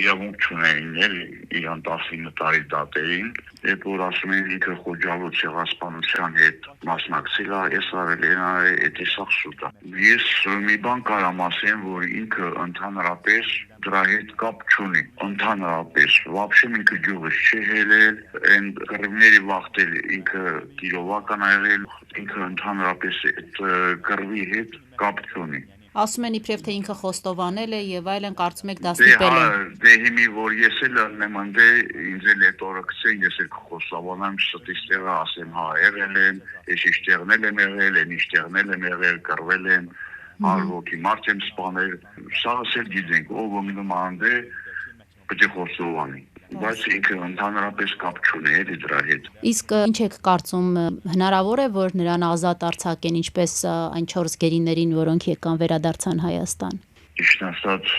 իրավունք չունեին իրան 19 տարի դատեին, երբ որ ասում են ինքը Խոջալու ցեղասպանության հետ մասնակցել է, ես արել են էդի սա սուտ է։ Ես մի բան կարամ ասեմ, որ ինքը ընդհանրապես դրա հետ կապ չունի, ընդհանրապես, вообще ինքը գյուղից չի հելել, այն կռվների վախտել ինքը գիրովական ա եղել, ինքը ընդհանրապես այդ կռվի հետ կապ չունի։ Ասում են իբրև թե ինքը խոստովանել է եւ այլն, կարծում եք դա ստիպել է։ Դե հիմի որ ես էլ ըլնեմ ընդե ինձ էլ այդ օրը գցեն, ես էլ խոստովանեմ ստից տեղը ասեմ, հա եղել եմ, ես իշտեղն եմ եղել, այն իշտեղն եմ եղել, կռվել եմ, արվոքի մարդ եմ սպանել, սաղս էլ գիտենք, ով ըմնում անդե պետք է խոստովանի, բայց ինքը ընդհանրապես կապ չունի էլի դրա հետ։ Իսկ ինչ եք կարծում, հնարավոր է որ նրան ազատ արձակեն, ինչպես այն 4 գերիներին, որոնք եկան վերադարձան Հայաստան։ Ճիշտն ասած,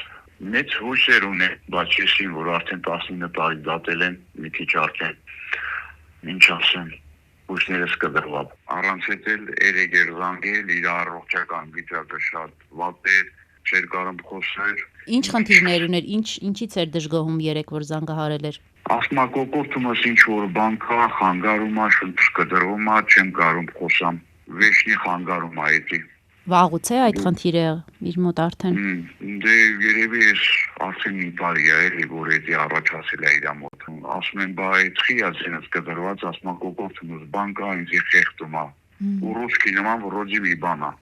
մեծ հույսեր ունեն, բայց եսին, որ արդեն 19 տարի դատել են, մի քիչ արդեն, ինչ ասեմ, հույսներս կդրվա։ Առանց հետ էլ երեգեր զանգել, իր առողջական վիճակը շատ վատ էր, չէր կարում խոսել։ Ինչ խնդիրներ ուներ, ինչից էր դժգոհում երեք, որ զանգահարել էր։ Ասմակոկորտումս ինչ որ բան կա, խանգարում է, շունչս կդրվում է, չեմ կարում խոսամ, վեշնի խանգարում է էդի։ Վաղուց է այդ խնդիրը իր մոտ արդեն։ Դե երևի ես արդեն մի տարի է էլի, որ էդի առաջացել է իր մոտ։ Ասում են, բա այդ խիա ձենս կդրված, ասմակոկորտումս բան կա, ինձ խեղդում է։ Ու ռուսկի նման վրոդի մի բան է։